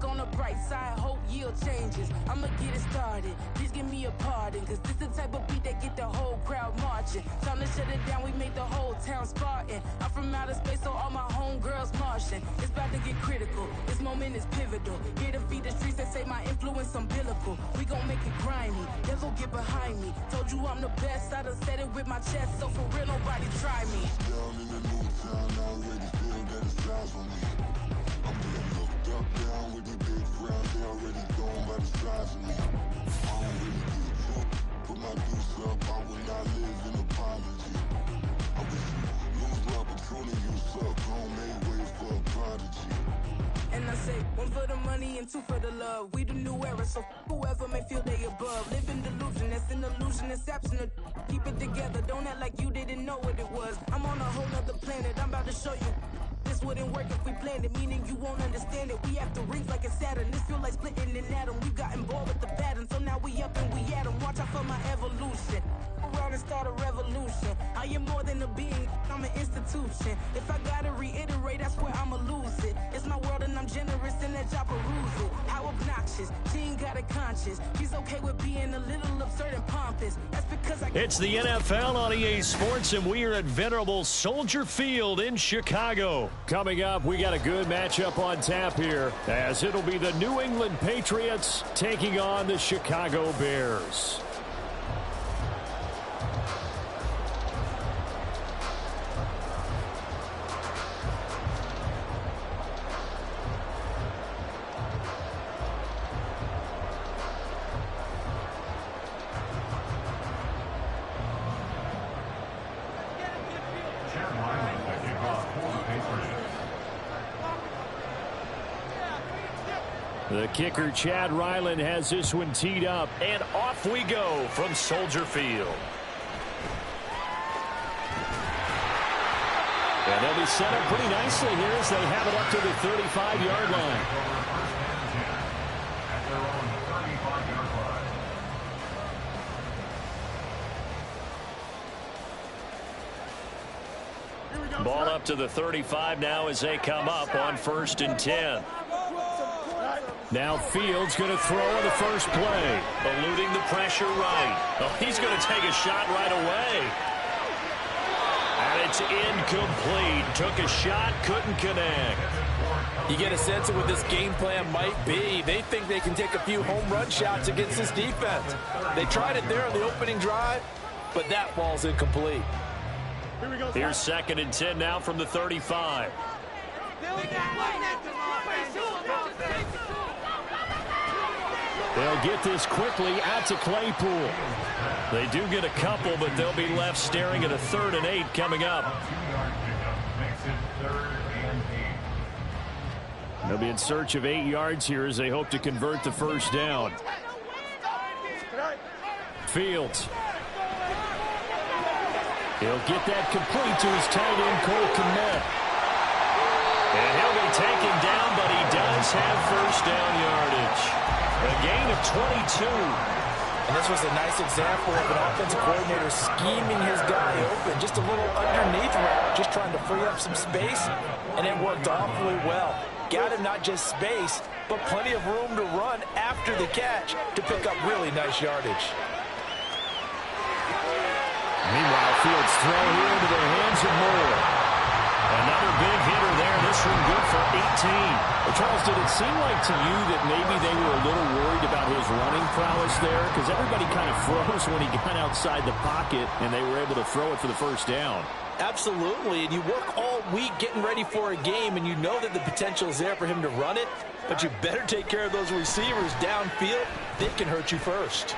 look on the bright side, hope yield changes. I'ma get it started, please give me a pardon, cause this the type of beat that get the whole crowd marching. Time to shut it down, we make the whole town Spartan. I'm from outer space, so all my homegirls Martian. It's about to get critical, this moment is pivotal. Here to feed the streets that say my influence umbilical. We gon' make it grimy, devil get behind me. Told you I'm the best, I done said it with my chest, so for real nobody try me. Down in the new town, I already feel that it's time for me. I'm being looked up, down with these big crowds, they already gone by the size of me. I don't really give a fuck, put my deuce up, I will not live in apology. I wish you lose my opportunity, you suck, homemade way for a prodigy. And I say, one for the money and two for the love. We the new era, so whoever may feel they above. Live in delusion, that's an illusion, it's absent. Keep it together, don't act like you didn't know what it was. I'm on a whole nother planet, I'm about to show you. This wouldn't work if we planned it, meaning you won't understand it. We have to rings like it's Saturn. This feel like splitting an atom. We've gotten bored with the pattern, so now we up and we at 'em. Watch out for my evolution. Around and start a revolution. I am more than a being, I'm an institution. If I gotta reiterate, I swear I'ma lose it. It's my world and I'm generous and that y'all peruse it. How obnoxious, she ain't got a conscience. She's okay with being a little absurd and pompous. That's because It's the NFL on EA Sports, and we are at venerable Soldier Field in Chicago. Coming up, we got a good matchup on tap here, as it'll be the New England Patriots taking on the Chicago Bears. The kicker, Chad Ryland, has this one teed up. And off we go from Soldier Field. And they'll be set up pretty nicely here as they have it up to the 35-yard line. Ball up to the 35 now as they come up on 1st and 10. Now Fields going to throw on the first play. Eluding the pressure right. Oh, he's going to take a shot right away. And it's incomplete. Took a shot, couldn't connect. You get a sense of what this game plan might be. They think they can take a few home run shots against this defense. They tried it there on the opening drive, but that ball's incomplete. Here's 2nd and 10 now from the 35. They'll get this quickly out to Claypool. They do get a couple, but they'll be left staring at a 3rd and 8 coming up. They'll be in search of 8 yards here as they hope to convert the first down. Fields. He'll get that complete to his tight end, Cole Kmet. And he'll be taken down, but he does have first down yardage. A gain of 22. And this was a nice example of an offensive coordinator scheming his guy open. Just a little underneath route, just trying to free up some space, and it worked awfully well. Got him not just space, but plenty of room to run after the catch to pick up really nice yardage. Meanwhile, Fields throw here into the hands of Moore. Another big hitter there. This one good for 18. Well, Charles, did it seem like to you that maybe they were a little worried about his running prowess there? Because everybody kind of froze when he got outside the pocket, and they were able to throw it for the first down. Absolutely, and you work all week getting ready for a game, and you know that the potential is there for him to run it, but you better take care of those receivers downfield. They can hurt you first.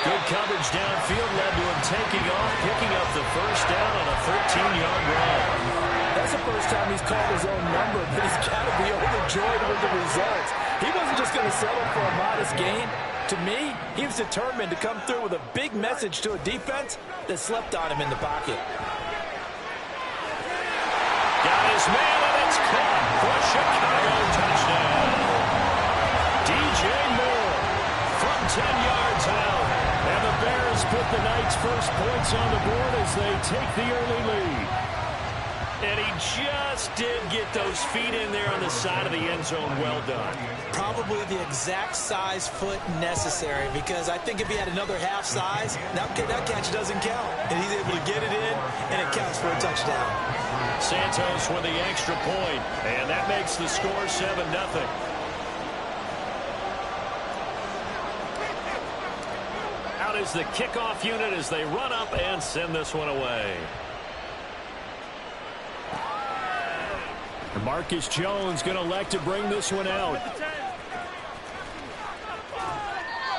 Good coverage downfield led to him taking off, picking up the first down on a 13-yard run. That's the first time he's called his own number, but he's got to be overjoyed with the results. He wasn't just going to settle for a modest gain. To me, he was determined to come through with a big message to a defense that slept on him in the pocket. Got his man, and it's caught for a Chicago touchdown. DJ Moore from 10 yards out. And the Bears put the Knights' first points on the board as they take the early lead. And he just did get those feet in there on the side of the end zone. Well done. Probably the exact size foot necessary, because I think if he had another half size, that catch doesn't count. And he's able to get it in, and it counts for a touchdown. Santos with the extra point, and that makes the score 7-0. Out is the kickoff unit as they run up and send this one away. Marcus Jones going to elect to bring this one out.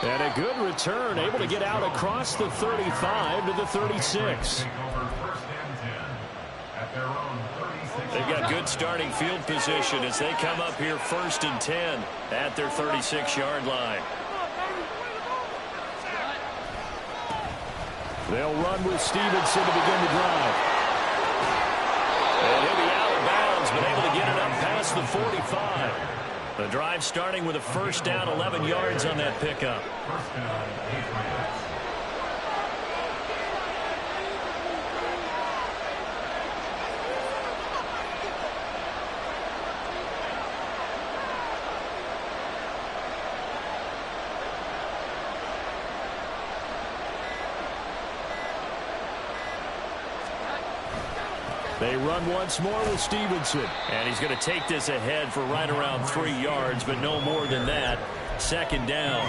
And a good return, able to get out across the 35 to the 36. They've got good starting field position as they come up here 1st and 10 at their 36-yard line. They'll run with Stevenson to begin the drive. And he'll be out of bounds, but able to get it up past the 45. The drive starting with a first down, 11 yards on that pickup. They run once more with Stevenson. And he's going to take this ahead for right around 3 yards, but no more than that. 2nd down.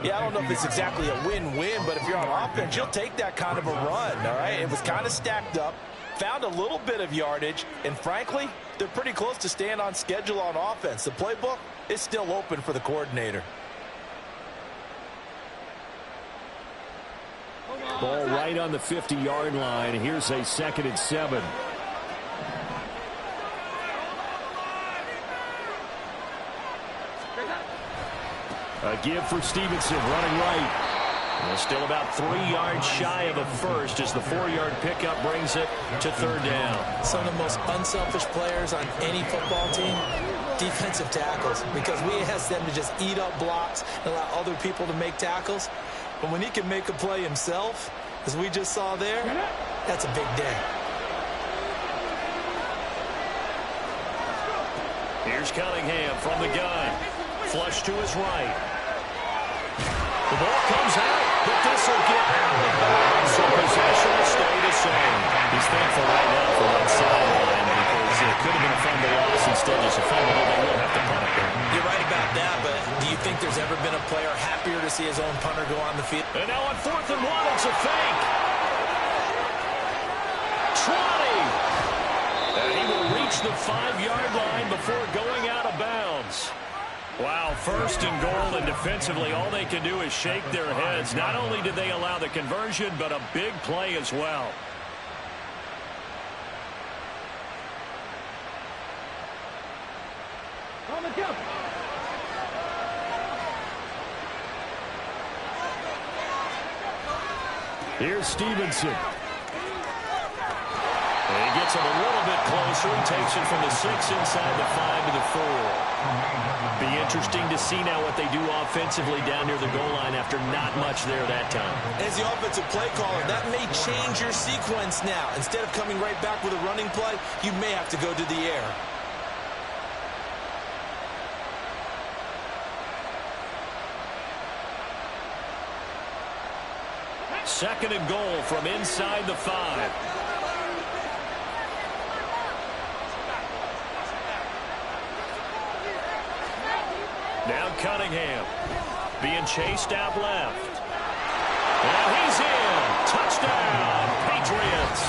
Yeah, I don't know if it's exactly a win-win, but if you're on offense, you'll take that kind of a run, all right? It was kind of stacked up, found a little bit of yardage, and frankly, they're pretty close to staying on schedule on offense. The playbook is still open for the coordinator. Ball right on the 50-yard line. Here's a 2nd and 7. A give for Stevenson, running right. And still about 3 yards shy of a first as the 4-yard pickup brings it to 3rd down. Some of the most unselfish players on any football team, defensive tackles, because we ask them to just eat up blocks and allow other people to make tackles. But when he can make a play himself, as we just saw there, that's a big day. Here's Cunningham from the gun. Flush to his right. The ball comes out, but this will get out of bounds, so possession will stay the same. He's thankful right now for that sideline because it could have been a fumble loss, instead just a fumble, but they will have to punt it there. You're right about that, but do you think there's ever been a player happier to see his own punter go on the field? And now on 4th and 1, it's a fake. 20. And he will reach the 5-yard line before going out of bounds. Wow, 1st and goal, and defensively all they can do is shake their heads. Not only did they allow the conversion, but a big play as well. On the jump. Here's Stevenson. And he gets him a little bit closer. He takes it from the 6 inside the 5 to the 4. Be interesting to see now what they do offensively down near the goal line after not much there that time. As the offensive play caller, that may change your sequence now. Instead of coming right back with a running play, you may have to go to the air. Second and goal from inside the 5. Now Cunningham being chased out left. And he's in. Touchdown, Patriots.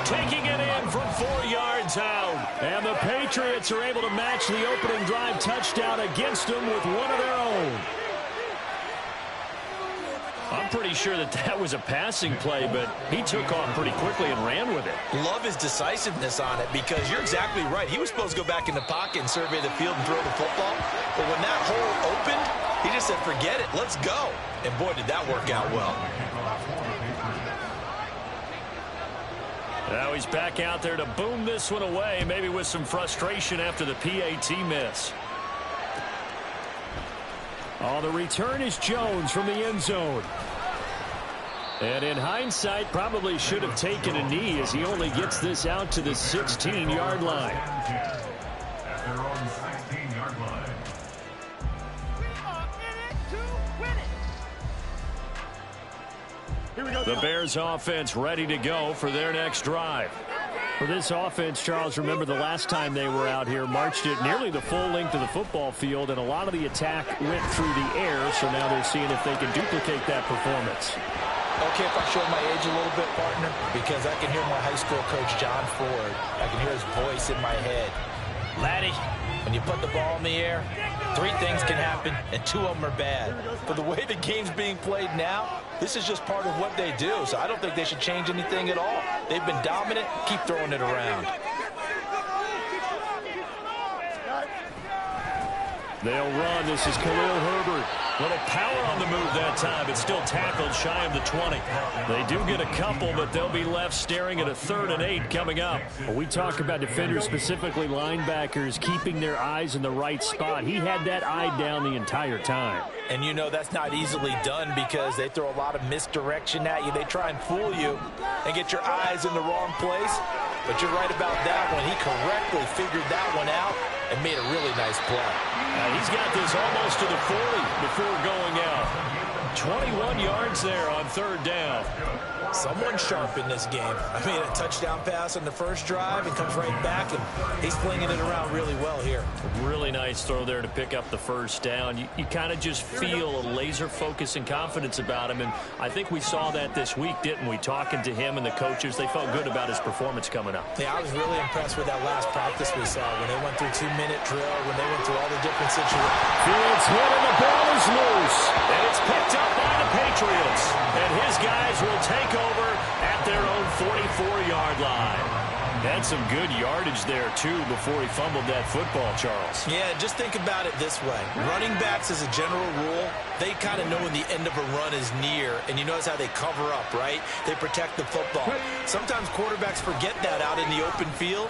Taking it in from 4 yards out. And the Patriots are able to match the opening drive touchdown against them with one of their own. I'm pretty sure that was a passing play, but he took off pretty quickly and ran with it. Love his decisiveness on it, because you're exactly right. He was supposed to go back in the pocket and survey the field and throw the football. But when that hole opened, he just said, forget it, let's go. And boy, did that work out well. Now he's back out there to boom this one away, maybe with some frustration after the PAT miss. Oh, the return is Jones from the end zone. And in hindsight, probably should have taken a knee as he only gets this out to the 16-yard line. At their own 16-yard line. The Bears offense ready to go for their next drive. For this offense, Charles, remember the last time they were out here, marched it nearly the full length of the football field, and a lot of the attack went through the air, so now they're seeing if they can duplicate that performance. Okay, if I show my age a little bit, partner, because I can hear my high school coach, John Ford. I can hear his voice in my head. Laddie, when you put the ball in the air, 3 things can happen, and 2 of them are bad. But the way the game's being played now, this is just part of what they do, so I don't think they should change anything at all. They've been dominant. Keep throwing it around. They'll run. This is Khalil Herbert. Little power on the move that time. It's still tackled shy of the 20. They do get a couple, but they'll be left staring at a 3rd and 8 coming up. When we talk about defenders, specifically linebackers, keeping their eyes in the right spot, he had that eye down the entire time. And you know that's not easily done because they throw a lot of misdirection at you. They try and fool you and get your eyes in the wrong place. But you're right about that one. He correctly figured that one out and made a really nice play. He's got this almost to the 40 before going out. 21 yards there on 3rd down. Someone sharp in this game. I mean, a touchdown pass on the first drive and comes right back, and he's flinging it around really well here. Really nice throw there to pick up the 1st down. You kind of just feel a laser focus and confidence about him, and I think we saw that this week, didn't we? Talking to him and the coaches, they felt good about his performance coming up. Yeah, I was really impressed with that last practice we saw when they went through 2-minute drill, when they went through all the different situations. Fields hit and the ball is loose, and it's picked up by the Patriots, and his guys will take over at their own 44-yard line. Had some good yardage there, too, before he fumbled that football, Charles. Yeah, just think about it this way. Running backs, as a general rule, they kind of know when the end of a run is near, and you notice how they cover up, right? They protect the football. Sometimes quarterbacks forget that out in the open field.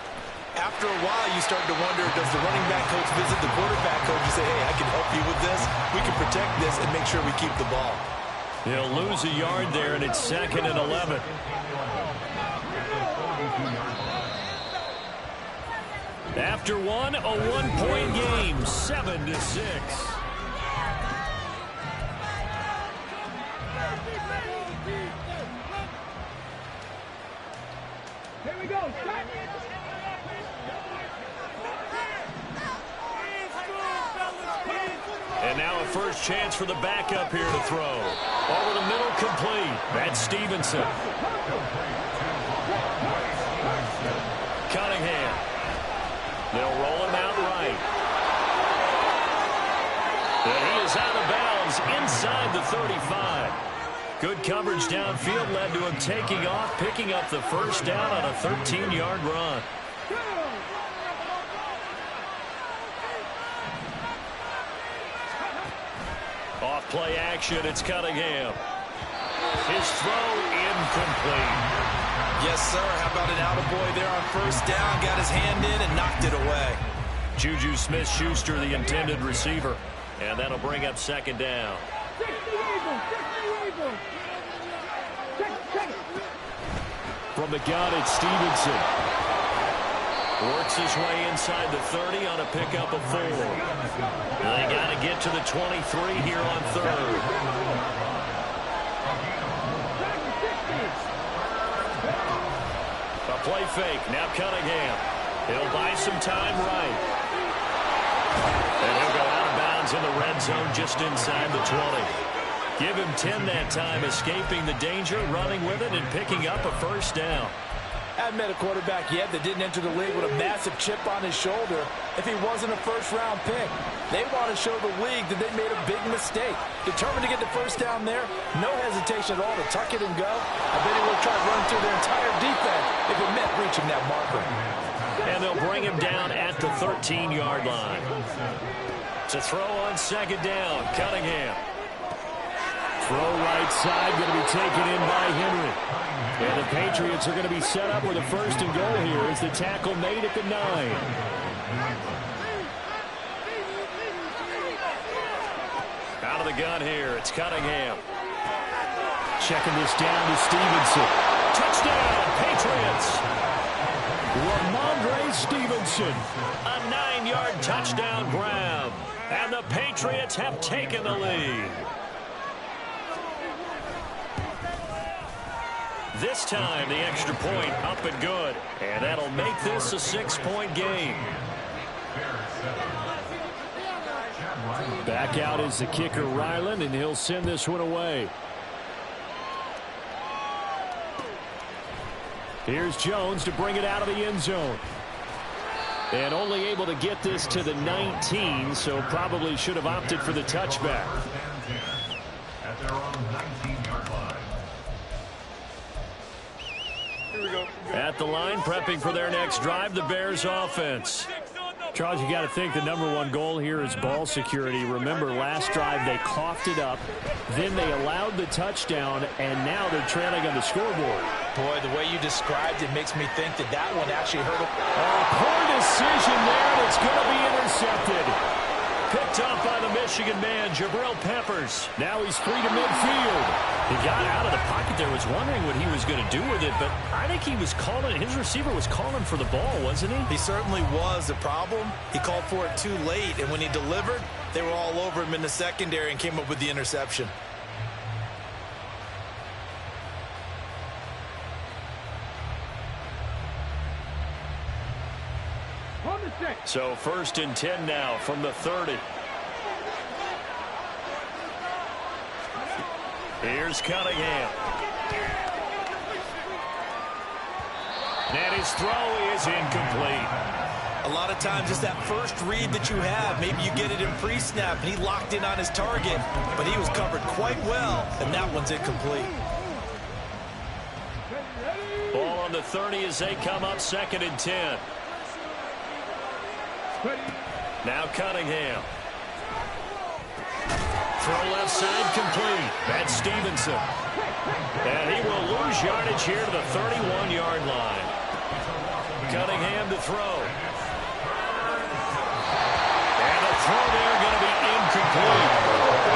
After a while, you start to wonder, does the running back coach visit the quarterback coach and say, hey, I can help you with this. We can protect this and make sure we keep the ball. He'll lose a yard there, and it's 2nd and 11. After one, a 1-point game, 7-6. Here we go. And now a first chance for the backup here to throw. Over the middle, complete. That's Stevenson. Cunningham. They'll roll him out right. And he is out of bounds inside the 35. Good coverage downfield led to him taking off, picking up the 1st down on a 13-yard run. Off play action, it's Cunningham. His throw incomplete. Yes, sir. How about an attaboy there on 1st down? Got his hand in and knocked it away. Juju Smith-Schuster, the intended receiver. And that'll bring up 2nd down. From the gun, it's Stevenson. Works his way inside the 30 on a pickup of 4. They got to get to the 23 here on 3rd. A play fake. Now Cunningham. He'll buy some time right. And he'll go out of bounds in the red zone just inside the 20. Give him 10 that time, escaping the danger, running with it, and picking up a 1st down. I haven't met a quarterback yet that didn't enter the league with a massive chip on his shoulder if he wasn't a 1st-round pick. They want to show the league that they made a big mistake. Determined to get the 1st down there, no hesitation at all to tuck it and go. I bet he will try to run through their entire defense if it meant reaching that marker. And they'll bring him down at the 13-yard line. To throw on 2nd down, Cunningham. Throw right side, going to be taken in by Henry. And the Patriots are going to be set up with a 1st and goal here as the tackle made at the 9. Out of the gun here, it's Cunningham. Checking this down to Stevenson. Touchdown, Patriots. Ramondre Stevenson. A 9-yard touchdown grab. And the Patriots have taken the lead. This time, the extra point up and good. And that'll make this a 6-point game. Back out is the kicker, Ryland, and he'll send this one away. Here's Jones to bring it out of the end zone. And only able to get this to the 19, so probably should have opted for the touchback. At their own 19-yard line. Here we go. At the line, prepping for their next drive, the Bears offense. Charles, you got to think the #1 goal here is ball security. Remember, last drive they coughed it up, then they allowed the touchdown, and now they're trailing on the scoreboard. Boy, the way you described it makes me think that that one actually hurt him. Poor decision there, and it's going to be intercepted. Picked up by the Michigan man, Jabril Peppers. Now he's free to midfield. He got out of the pocket there, was wondering what he was going to do with it, but I think he was calling, his receiver was calling for the ball, wasn't he? He certainly was. The problem, he called for it too late, and when he delivered, they were all over him in the secondary and came up with the interception. So 1st and 10 now from the 30. Here's Cunningham. And his throw is incomplete. A lot of times it's that first read that you have. Maybe you get it in pre-snap, and he locked in on his target, but he was covered quite well, and that one's incomplete. Ball on the 30 as they come up 2nd and 10. Now Cunningham. Throw left side complete. That's Stevenson. And he will lose yardage here to the 31-yard line. Cunningham to throw. And the throw there going to be incomplete.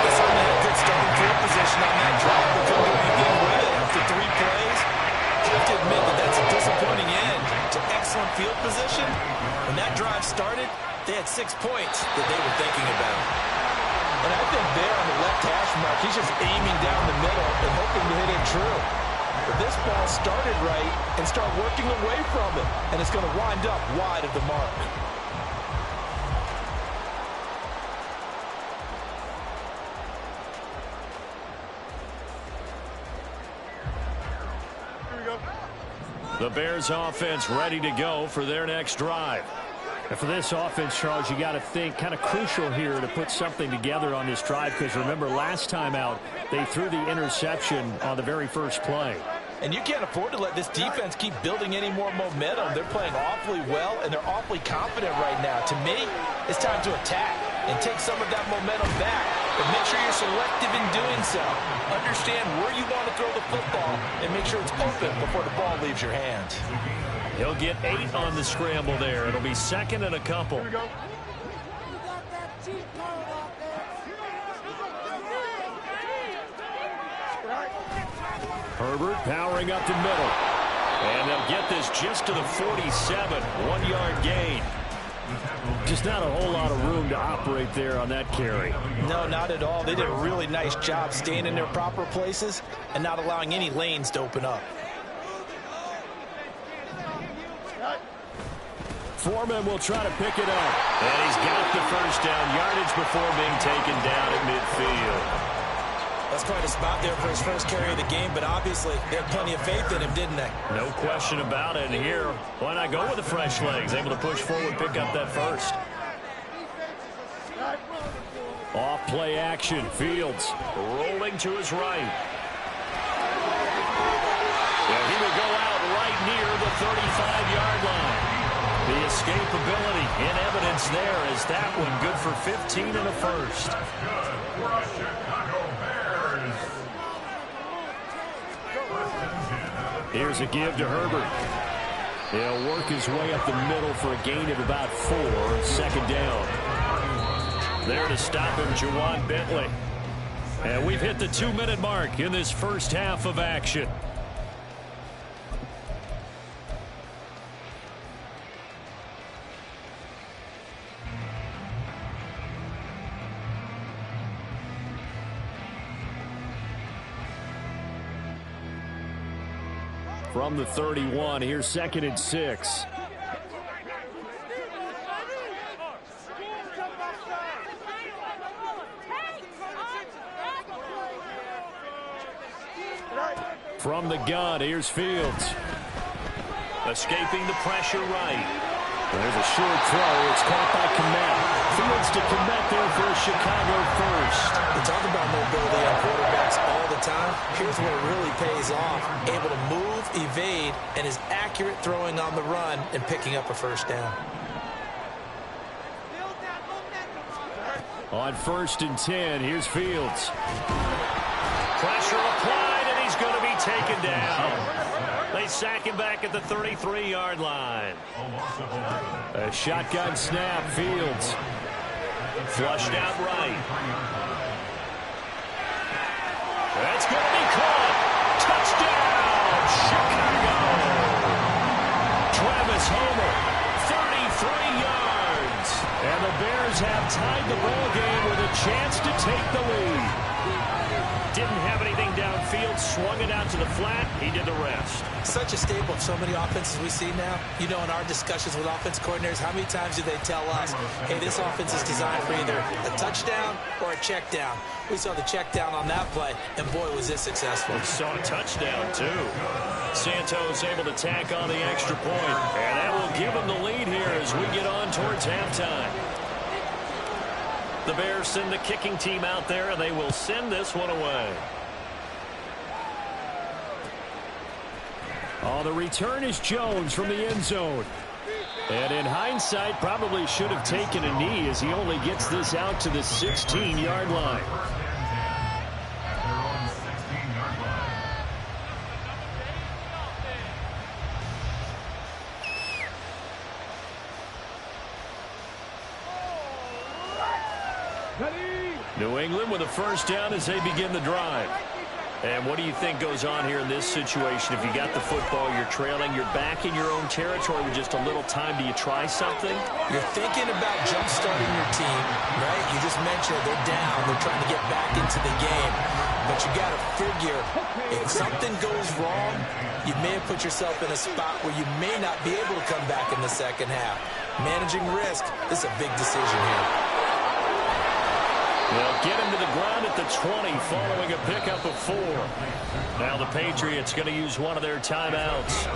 Guess I'm in a good starting field position on that drive. We couldn't do anything with it after 3 plays. You have to admit that that's a disappointing end to excellent field position. When that drive started, they had 6 points that they were thinking about. And I think there on the left hash mark, he's just aiming down the middle and hoping to hit it true. But this ball started right and start working away from it, and it's going to wind up wide of the mark. The Bears offense ready to go for their next drive. And for this offense, Charles, you got to think kind of crucial here to put something together on this drive, because remember last time out they threw the interception on the very first play. And you can't afford to let this defense keep building any more momentum. They're playing awfully well, and they're awfully confident right now. To me, it's time to attack and take some of that momentum back. But make sure you're selective in doing so. Understand where you want to throw the football and make sure it's open before the ball leaves your hands. He'll get 8 on the scramble there. It'll be 2nd and a couple. Herbert powering up the middle. And they'll get this just to the 47. 1-yard gain. Just not a whole lot of room to operate there on that carry. No, not at all. They did a really nice job staying in their proper places and not allowing any lanes to open up. Foreman will try to pick it up. And he's got the first down. Yardage before being taken down at midfield. That's quite a spot there for his first carry of the game, but obviously they had plenty of faith in him, didn't they? No question about it. And here, why not go with the fresh legs? Able to push forward, pick up that first. Off play action. Fields rolling to his right. And he will go out right near the 35-yard line. The escapability in evidence there is that one good for 15 and a first. Here's a give to Herbert. He'll work his way up the middle for a gain of about 4. 2nd down. There to stop him, Juwan Bentley. And we've hit the 2-minute mark in this first half of action. From the 31, here's 2nd and 6. From the gun, here's Fields. Escaping the pressure right. There's a short throw. It's caught by Kmet. Fields to Kmet there for a Chicago first. We talk about mobility on quarterbacks all the time. Here's where it really pays off. Able to move, evade, and is accurate throwing on the run and picking up a first down. On 1st and 10, here's Fields. Pressure applied, and he's going to be taken down. They sack him back at the 33-yard line. A shotgun snap, Fields. Flushed out right. That's going to be caught. Touchdown, Chicago. Travis Homer, 33 yards. And the Bears have tied the ball game with a chance to take the lead. Didn't have anything downfield, swung it out to the flat. He did the rest. Such a staple of so many offenses we see now. You know, in our discussions with offense coordinators, how many times do they tell us, hey, this offense is designed for either a touchdown or a check down. We saw the check down on that play, and boy, was this successful. We saw a touchdown, too. Santos able to tack on the extra point, and that will give him the lead here as we get on towards halftime. The Bears send the kicking team out there, and they will send this one away. Oh, the return is Jones from the end zone. And in hindsight, probably should have taken a knee as he only gets this out to the 16-yard line. New England with a first down as they begin the drive. And what do you think goes on here in this situation? If you got the football, you're trailing, you're back in your own territory with just a little time. Do you try something? You're thinking about jump-starting your team, right? You just mentioned they're down. They're trying to get back into the game. But you got to figure, if something goes wrong, you may have put yourself in a spot where you may not be able to come back in the second half. Managing risk is a big decision here. They'll get him to the ground at the 20 following a pickup of 4. Now the Patriots going to use one of their timeouts.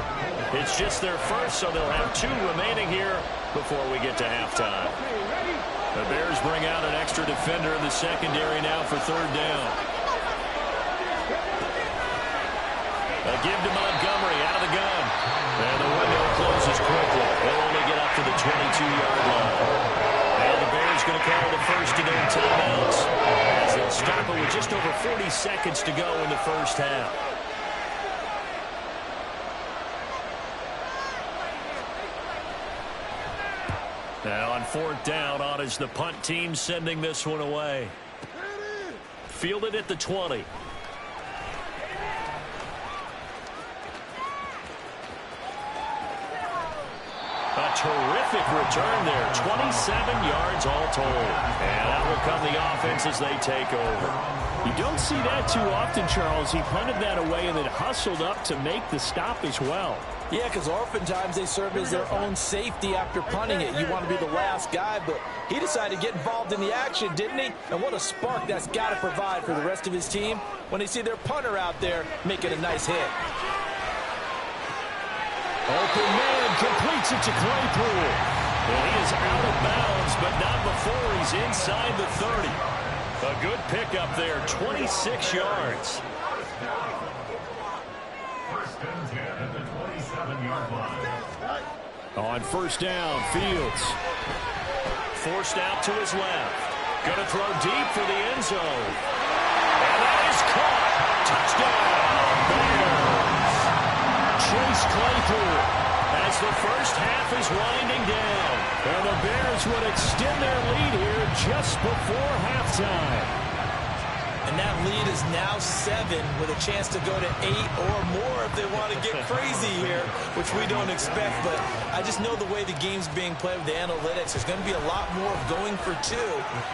It's just their first, so they'll have 2 remaining here before we get to halftime. The Bears bring out an extra defender in the secondary now for 3rd down. A give to Montgomery out of the gun. And the window closes quickly. They'll only get up to the 22-yard line. And the Bears going to call the first of their timeouts as they'll stop it with just over 40 seconds to go in the first half. Now on 4th down, on is the punt team sending this one away. Fielded at the 20. A terrific return there. 27 yards all told. And out will come the offense as they take over. You don't see that too often, Charles. He punted that away and then hustled up to make the stop as well. Yeah, because oftentimes they serve as their own safety after punting it. You want to be the last guy, but he decided to get involved in the action, didn't he? And what a spark that's got to provide for the rest of his team when they see their punter out there making a nice hit. Open man completes it to Claypool. Well, he is out of bounds, but not before he's inside the 30. A good pickup there, 26 yards. First and 10 at the 27-yard line. On 1st down, Fields. Forced out to his left. Going to throw deep for the end zone. And that is caught. Touchdown, Bears. Chase Claypool as the first half is winding down. And the Bears would extend their lead here just before halftime. And that lead is now 7 with a chance to go to 8 or more if they want to get crazy here, which we don't expect. But I just know the way the game's being played with the analytics, there's going to be a lot more of going for 2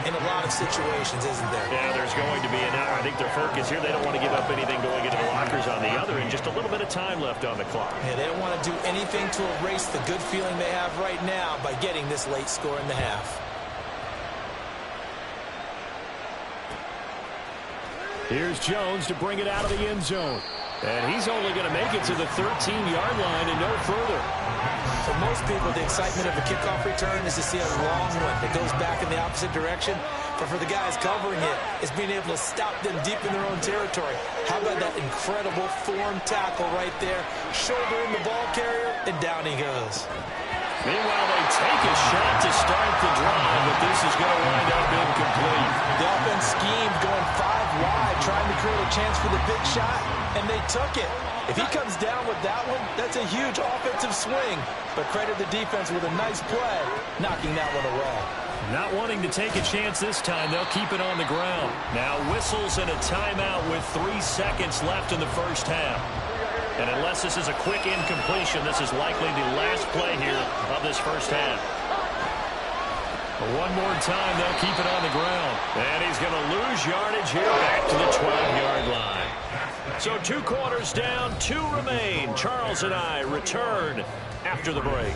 in a lot of situations, isn't there? Yeah, there's going to be. And I think their focus here, they don't want to give up anything going into the lockers on the other, and just a little bit of time left on the clock. Yeah, they don't want to do anything to erase the good feeling they have right now by getting this late score in the half. Here's Jones to bring it out of the end zone. And he's only going to make it to the 13-yard line and no further. For most people, the excitement of a kickoff return is to see a long one that goes back in the opposite direction. But for the guys covering it, it's being able to stop them deep in their own territory. How about that incredible form tackle right there? Shoulder in the ball carrier, and down he goes. Meanwhile, they take a shot to start the drive, but this is going to wind up incomplete. The offense schemed going 5 wide, trying to create a chance for the big shot, and they took it. If he comes down with that one, that's a huge offensive swing. But credit the defense with a nice play, knocking that one away. Not wanting to take a chance this time, they'll keep it on the ground. Now whistles and a timeout with 3 seconds left in the first half. And unless this is a quick incompletion, this is likely the last play here of this first half. But one more time, they'll keep it on the ground. And he's going to lose yardage here back to the 12-yard line. So 2 quarters down, 2 remain. Charles and I return after the break.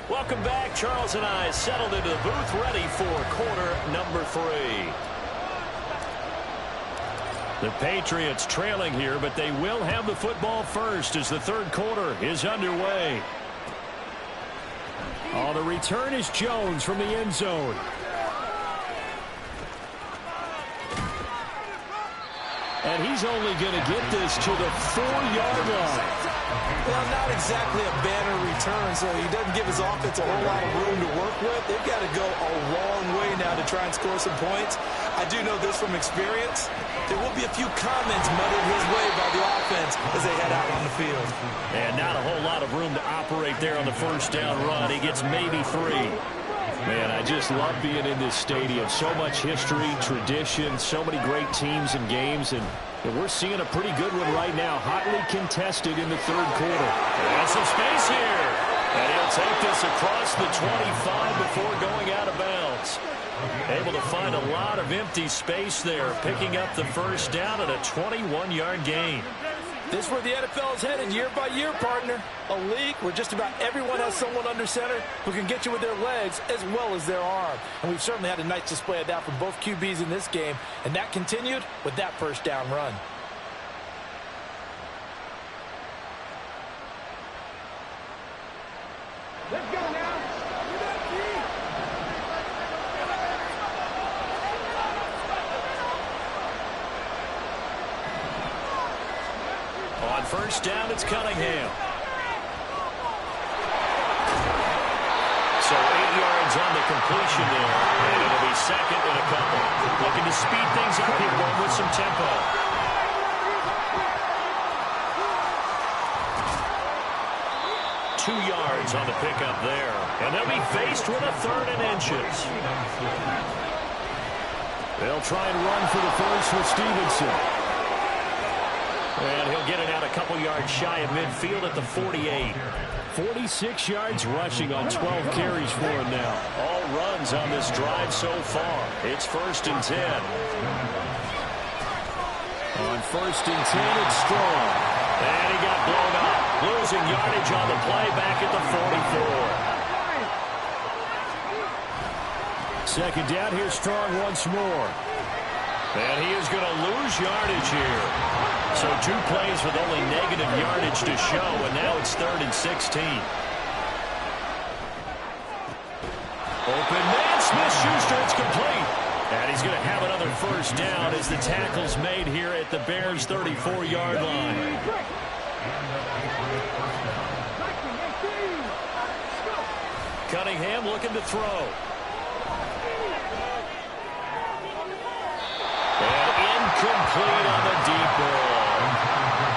Welcome back. Charles and I settled into the booth, ready for quarter number 3. The Patriots trailing here, but they will have the football first as the third quarter is underway. On the return is Jones from the end zone. And he's only going to get this to the 4-yard line. Well, not exactly a banner return, so he doesn't give his offense a whole lot of room to work with. They've got to go a long way now to try and score some points. I do know this from experience. There will be a few comments muttered his way by the offense as they head out on the field. And not a whole lot of room to operate there on the first down run. He gets maybe 3. Man, I just love being in this stadium. So much history, tradition, so many great teams and games, and we're seeing a pretty good one right now, hotly contested in the third quarter. And some space here. And he'll take this across the 25 before going out of bounds. Able to find a lot of empty space there, picking up the first down at a 21-yard gain. This is where the NFL is headed year by year, partner. A league where just about everyone has someone under center who can get you with their legs as well as their arm. And we've certainly had a nice display of that from both QBs in this game. And that continued with that first down run. Let's go now. On first down, it's Cunningham. So 8 yards on the completion there, and it'll be second and a couple. Looking to speed things up here, going with some tempo. Two yards on the pickup there, and they'll be faced with a 3rd and inches. They'll try and run for the first with Stevenson. And he'll get it out a couple yards shy of midfield at the 48. 46 yards rushing on 12 carries for him now. All runs on this drive so far. It's 1st and 10. On 1st and 10, it's Strong. And he got blown up. Losing yardage on the play back at the 44. Second down, here's Strong once more. And he is going to lose yardage here. So 2 plays with only negative yardage to show, and now it's 3rd and 16. Open man, Smith-Schuster, it's complete. And he's going to have another first down as the tackle's made here at the Bears' 34-yard line. Cunningham looking to throw. And incomplete on the deep ball.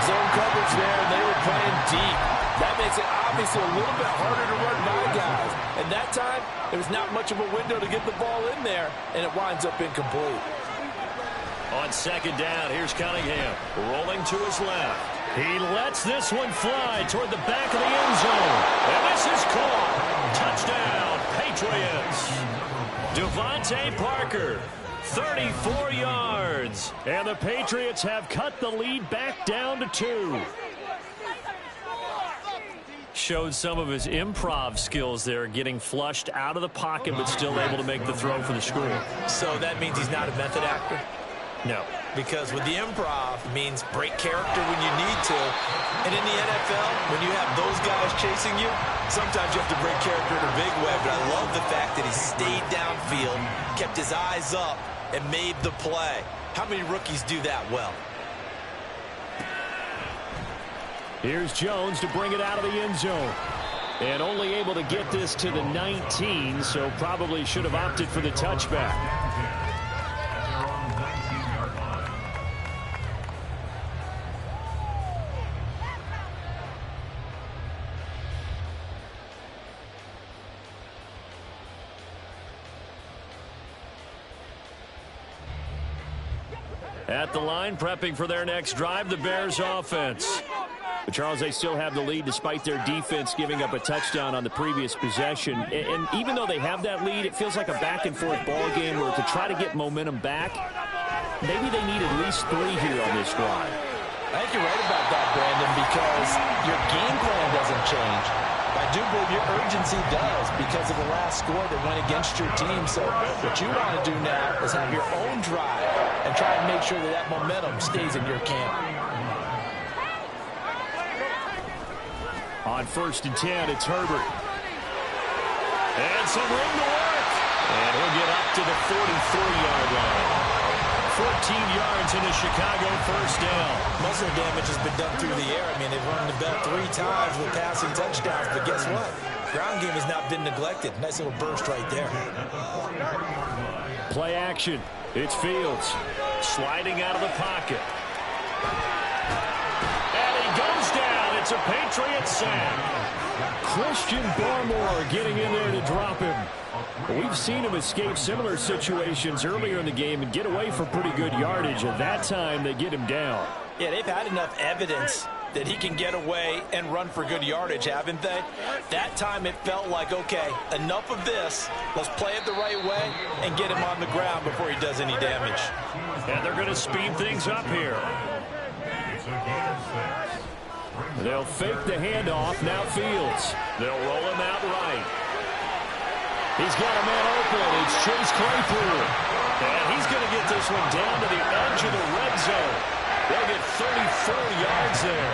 zone coverage there, and they were playing deep. That makes it obviously a little bit harder to run by guys. And that time, there was not much of a window to get the ball in there, and it winds up incomplete. On second down, here's Cunningham rolling to his left. He lets this one fly toward the back of the end zone. And this is caught. Touchdown, Patriots. Devontae Parker, 34 yards. And the Patriots have cut the lead back down to 2. Showed some of his improv skills there, getting flushed out of the pocket but still able to make the throw for the score. So that means he's not a method actor? No. Because with the improv, it means break character when you need to. And in the NFL, when you have those guys chasing you, sometimes you have to break character in a big way. But I love the fact that he stayed downfield, kept his eyes up, and made the play. How many rookies do that well? Here's Jones to bring it out of the end zone. And only able to get this to the 19, so probably should have opted for the touchback. At the line, prepping for their next drive, the Bears offense. But Charles, they still have the lead despite their defense giving up a touchdown on the previous possession. And even though they have that lead, it feels like a back-and-forth ball game where to try to get momentum back, maybe they need at least 3 here on this drive. I think you're right about that, Brandon, because your game plan doesn't change. I do believe your urgency does because of the last score that went against your team. So what you want to do now is have your own drive and try and make sure that that momentum stays in your camp. On 1st and 10, it's Herbert. And some room to work. And he'll get up to the 43-yard line. 14 yards in the Chicago first down. Muscle damage has been done through the air. I mean, they've run the ball 3 times with passing touchdowns. But guess what? Ground game has not been neglected. Nice little burst right there. Play action. It's Fields. Sliding out of the pocket. And he goes down. It's a Patriots sack. Christian Barmore getting in there to drop him. We've seen him escape similar situations earlier in the game and get away for pretty good yardage. At that time, they get him down. Yeah, they've had enough evidence that he can get away and run for good yardage, haven't they? That time it felt like, okay, enough of this. Let's play it the right way and get him on the ground before he does any damage. And they're going to speed things up here. They'll fake the handoff. Now Fields. They'll roll him out right. He's got a man open. It's Chase Claypool. And he's going to get this one down to the edge of the red zone. They'll get 34 yards there.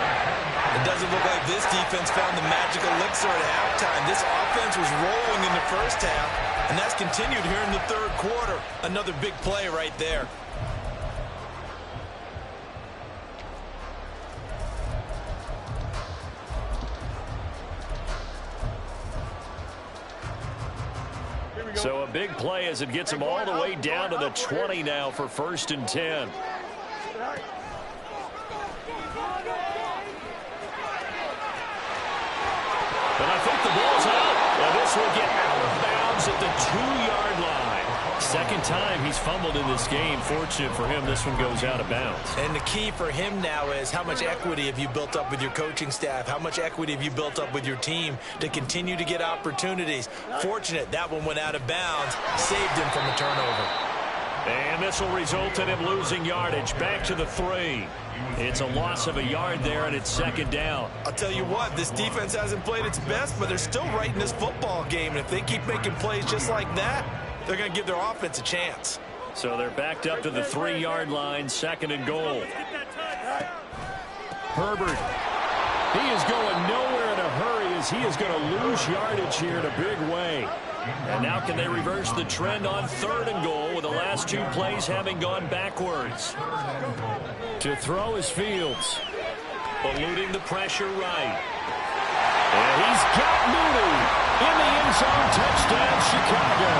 It doesn't look like this defense found the magic elixir at halftime. This offense was rolling in the first half, and that's continued here in the third quarter. Another big play right there. So a big play as it gets them all the way down to the 20 now for 1st and 10. And I think the ball's out. And this will get out of bounds at the 2-yard line. Second time he's fumbled in this game. Fortunate for him, this one goes out of bounds. And the key for him now is how much equity have you built up with your coaching staff? How much equity have you built up with your team to continue to get opportunities? Fortunate that one went out of bounds, saved him from a turnover. And this will result in him losing yardage back to the 3. It's a loss of a yard there, and it's 2nd down. I'll tell you what, this defense hasn't played its best, but they're still right in this football game. And if they keep making plays just like that, they're going to give their offense a chance. So they're backed up to the 3-yard line, 2nd and goal. Herbert, he is going nowhere in a hurry as he is going to lose yardage here in a big way. And now can they reverse the trend on 3rd and goal with the last 2 plays having gone backwards? To throw is Fields. Eluding the pressure right. And he's got Mooney in the end zone. Touchdown, Chicago.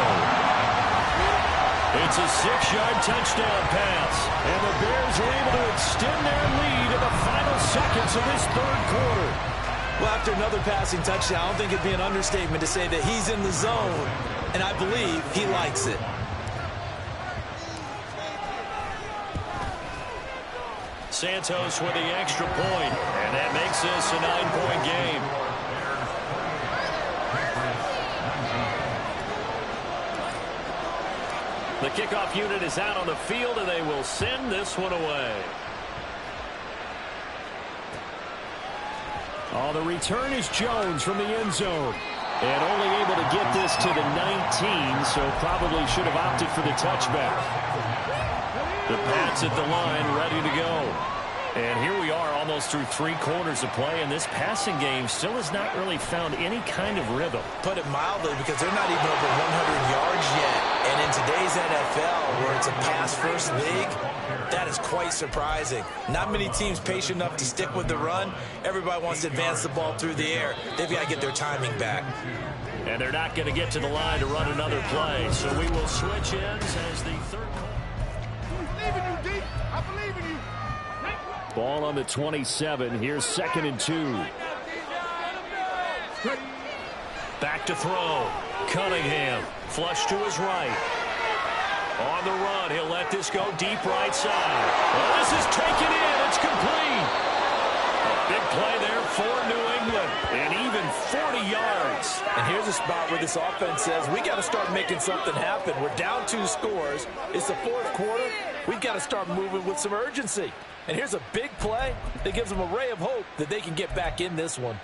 It's a 6-yard touchdown pass. And the Bears are able to extend their lead in the final seconds of this third quarter. Well, after another passing touchdown, I don't think it'd be an understatement to say that he's in the zone, and I believe he likes it. Santos with the extra point, and that makes this a 9-point game. The kickoff unit is out on the field, and they will send this one away. Oh, the return is Jones from the end zone. And only able to get this to the 19, so probably should have opted for the touchback. The Pats at the line, ready to go. And here we are almost through 3 quarters of play, and this passing game still has not really found any kind of rhythm. Put it mildly, because they're not even over 100 yards yet. And in today's NFL, where it's a pass-first league, that is quite surprising. Not many teams patient enough to stick with the run. Everybody wants to advance the ball through the air. They've got to get their timing back. And they're not going to get to the line to run another play, so we will switch ends as the third quarter. I believe in you, D. I believe in you. Ball on the 27. Here's 2nd and 2. Back to throw. Cunningham. Flush to his right. On the run. He'll let this go deep right side. Well, this is taken in. It's complete. A big play there for New England. And even 40 yards. And here's a spot where this offense says, we got to start making something happen. We're down 2 scores. It's the 4th quarter. We've got to start moving with some urgency. And here's a big play that gives them a ray of hope that they can get back in this one.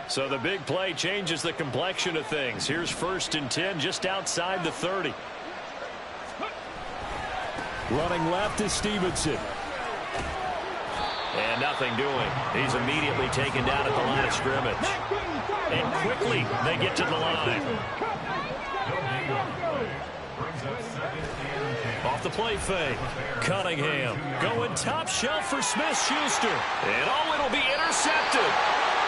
So the big play changes the complexion of things. Here's 1st and 10 just outside the 30. Running left is Stevenson. And nothing doing. He's immediately taken down at the line of scrimmage. And quickly they get to the line. Off the play fake. Cunningham going top shelf for Smith-Schuster. And it'll be intercepted.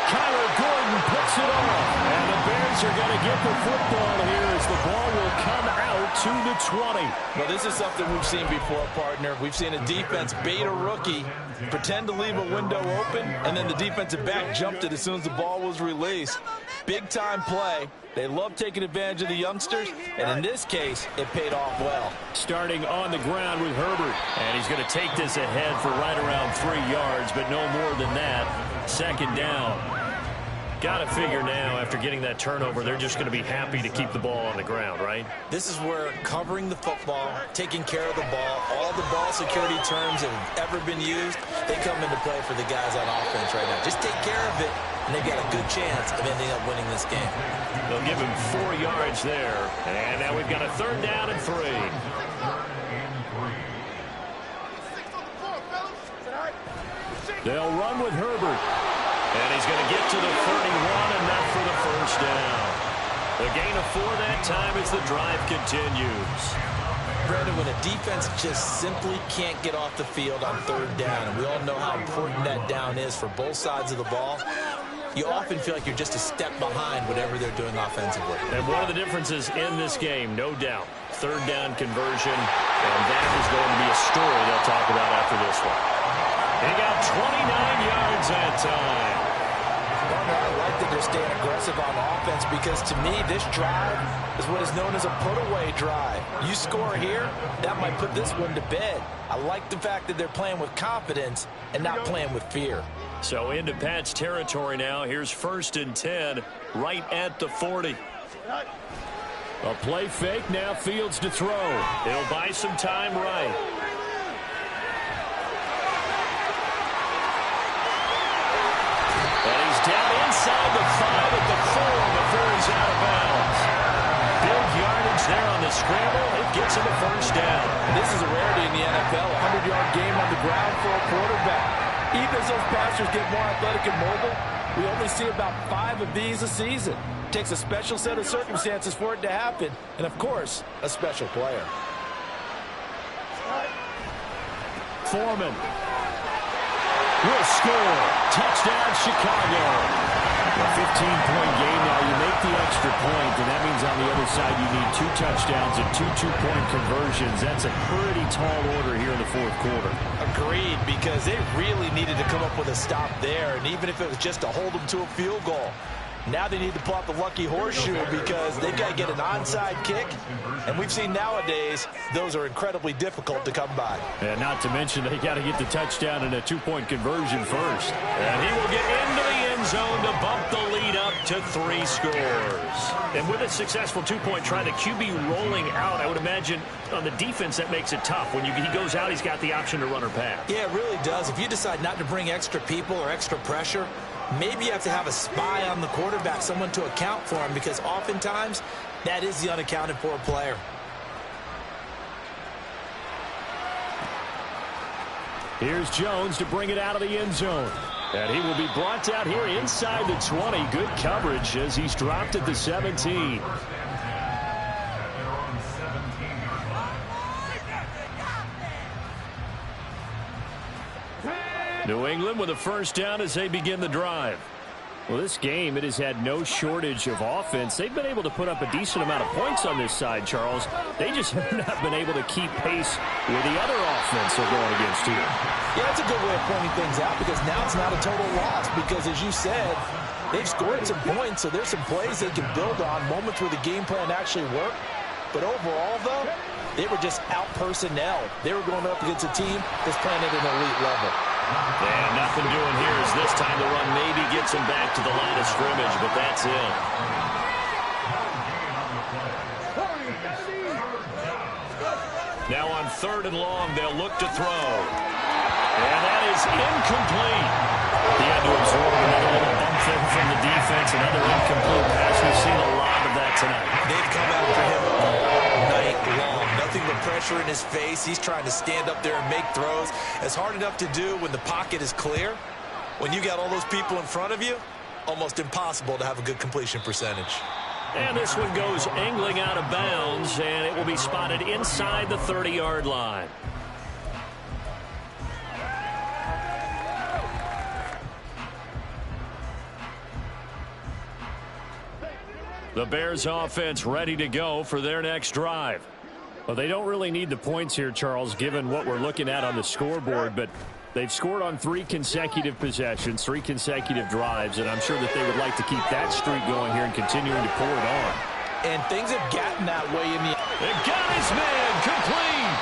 Kyler Gordon picks it off. And the Bears are going to get the football here as the ball will come out to the 20. Well, this is something we've seen before, partner. We've seen a defense bait a rookie, pretend to leave a window open, and then the defensive back jumped it as soon as the ball was released. Big-time play. They love taking advantage of the youngsters, and in this case, it paid off well. Starting on the ground with Herbert. And he's going to take this ahead for right around 3 yards, but no more than that. 2nd down. Got to figure now, after getting that turnover, they're just going to be happy to keep the ball on the ground, right? This is where covering the football, taking care of the ball, all the ball security terms that have ever been used, they come into play for the guys on offense right now. Just take care of it, and they've got a good chance of ending up winning this game. They'll give him 4 yards there. And now we've got a 3rd down and 3. They'll run with Herbert. And he's going to get to the 31 and not for the 1st down. The gain of 4 that time as the drive continues. Brandon, when a defense just simply can't get off the field on 3rd down, and we all know how important that down is for both sides of the ball, you often feel like you're just a step behind whatever they're doing offensively. And one of the differences in this game, no doubt, 3rd down conversion, and that is going to be a story they'll talk about after this one. He got 29 yards that time. I like that they're staying aggressive on offense because, to me, this drive is what is known as a put-away drive. You score here, that might put this one to bed. I like the fact that they're playing with confidence and not playing with fear. So into Pats territory now. Here's 1st and 10 right at the 40. A play fake, now Fields to throw. He'll buy some time right. And he's down inside the 5 at the 4 before he's out of bounds. Big yardage there on the scramble. It gets him a 1st down. And this is a rarity in the NFL, a 100-yard game on the ground for a quarterback. Even as those passers get more athletic and mobile, we only see about 5 of these a season. It takes a special set of circumstances for it to happen, and, of course, a special player. Foreman will score. Touchdown, Chicago. A 15-point game now. You make the extra point, and that means on the other side you need 2 touchdowns and 2 two-point conversions. That's a pretty tall order here in the fourth quarter. Agreed, because they really needed to come up with a stop there, and even if it was just to hold them to a field goal. Now they need to pull out the lucky horseshoe because they've got to get an onside kick. And we've seen nowadays those are incredibly difficult to come by. And not to mention they got to get the touchdown and a 2-point conversion first. And he will get into the end zone to bump the lead up to 3 scores. And with a successful 2-point try, the QB rolling out, I would imagine on the defense that makes it tough. When he goes out, he's got the option to run or pass. Yeah, it really does. If you decide not to bring extra people or extra pressure, maybe you have to have a spy on the quarterback, someone to account for him, because oftentimes that is the unaccounted for player. Here's Jones to bring it out of the end zone. And he will be brought out here inside the 20. Good coverage as he's dropped at the 17. New England with a first down as they begin the drive. Well, this game, it has had no shortage of offense. They've been able to put up a decent amount of points on this side, Charles. They just have not been able to keep pace with the other offense they're going against here. Yeah, that's a good way of pointing things out, because now it's not a total loss, because as you said, they've scored some points, so there's some plays they can build on, moments where the game plan actually worked. But overall, though, they were just out-personnel. They were going up against a team that's playing at an elite level. And nothing doing here as this time the run maybe gets him back to the line of scrimmage, but that's it. Now on 3rd and long, they'll look to throw. And that is incomplete. He had to absorb another little bump there from the defense, another incomplete pass. We've seen a lot of that tonight. They've come after him all night long. Nothing but pressure in his face. He's trying to stand up there and make throws. It's hard enough to do when the pocket is clear. When you got all those people in front of you, almost impossible to have a good completion percentage. And this one goes angling out of bounds, and it will be spotted inside the 30-yard line. The Bears offense ready to go for their next drive. Well, they don't really need the points here, Charles, given what we're looking at on the scoreboard, but they've scored on 3 consecutive possessions, 3 consecutive drives, and I'm sure that they would like to keep that streak going here and continuing to pour it on. And things have gotten that way in the... They got his man complete.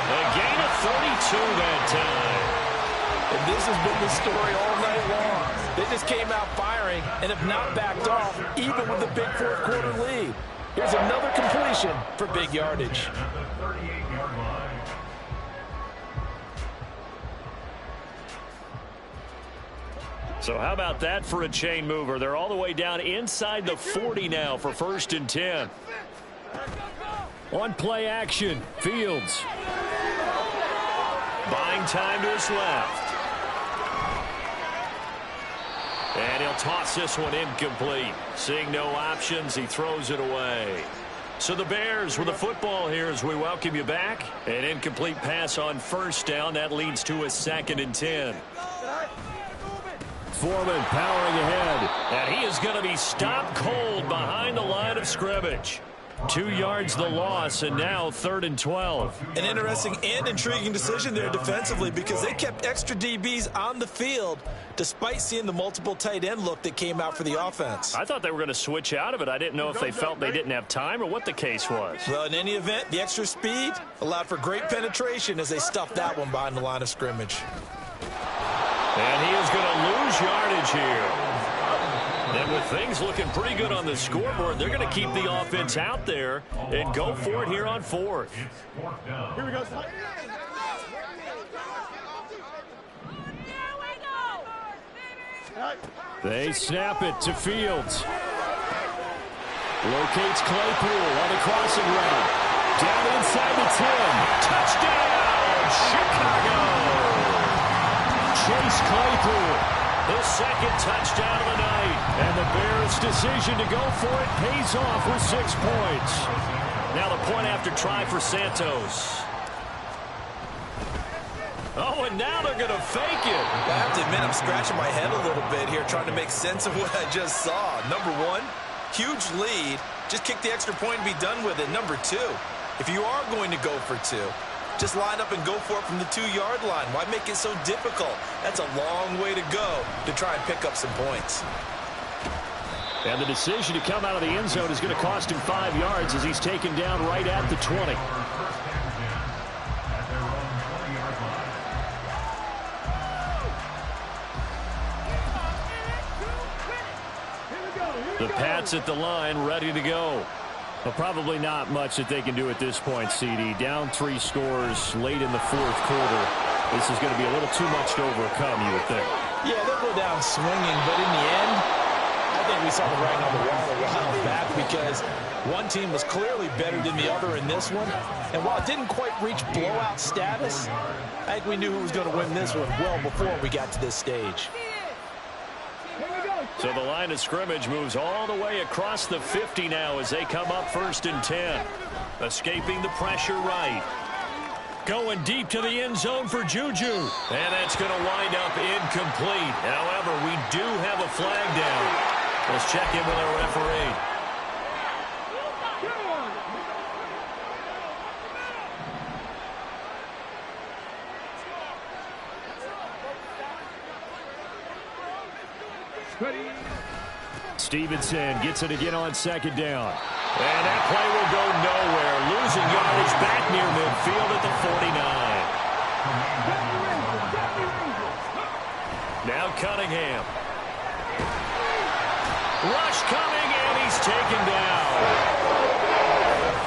A gain of 32 that time. And this has been the story all night long. They just came out firing and have not backed off, even with the big fourth quarter lead. Here's another completion for big yardage. So how about that for a chain mover? They're all the way down inside the 40 now for 1st and 10. On play action, Fields. Buying time to his left. And he'll toss this one incomplete. Seeing no options, he throws it away. So the Bears with the football here as we welcome you back. An incomplete pass on 1st down. That leads to a 2nd and 10. Foreman powering ahead. And he is going to be stopped cold behind the line of scrimmage. 2 yards the loss, and now 3rd and 12. An interesting and intriguing decision there defensively, because they kept extra DBs on the field despite seeing the multiple tight end look that came out for the offense. I thought they were going to switch out of it. I didn't know if they felt they didn't have time or what the case was. Well, in any event, the extra speed allowed for great penetration as they stuffed that one behind the line of scrimmage. And he is going to lose yardage here. And with things looking pretty good on the scoreboard, they're going to keep the offense out there and go for it here on 4th. Here we go. They snap it to Fields. Locates Claypool on the crossing route. Down inside the 10. Touchdown, Chicago! Chase Claypool. The 2nd touchdown of the night. And the Bears' decision to go for it pays off with 6 points. Now the point after try for Santos. Oh, and and now they're going to fake it. I have to admit, I'm scratching my head a little bit here trying to make sense of what I just saw. Number one, huge lead. Just kick the extra point and be done with it. Number two, if you are going to go for two, just line up and go for it from the 2-yard line. Why make it so difficult? That's a long way to go to try and pick up some points. And the decision to come out of the end zone is going to cost him 5 yards as he's taken down right at the 20. The Pats at the line, ready to go. Well, probably not much that they can do at this point, CD. Down 3 scores late in the fourth quarter. This is going to be a little too much to overcome, you would think. Yeah, they'll go down swinging, but in the end, I think we saw the writing on the wall a while back because one team was clearly better than the other in this one. And while it didn't quite reach blowout status, I think we knew who was going to win this one well before we got to this stage. So the line of scrimmage moves all the way across the 50 now as they come up 1st and 10. Escaping the pressure right. Going deep to the end zone for Juju. And that's going to wind up incomplete. However, we do have a flag down. Let's check in with our referee. Stevenson gets it again on 2nd down. And that play will go nowhere. Losing yardage back near midfield at the 49. Now Cunningham. Rush coming, and he's taken down.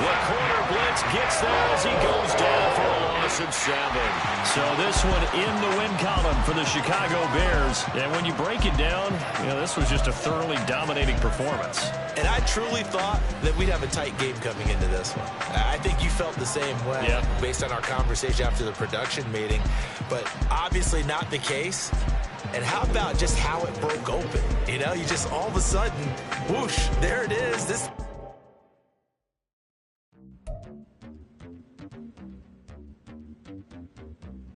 The corner blitz gets there as he goes down for a loss of 7. So this one in the win column for the Chicago Bears. And when you break it down, you know, this was just a thoroughly dominating performance. And I truly thought that we'd have a tight game coming into this one. I think you felt the same way based on our conversation after the production meeting. But obviously not the case. And how about just how it broke open? You know, you just all of a sudden, whoosh, there it is. This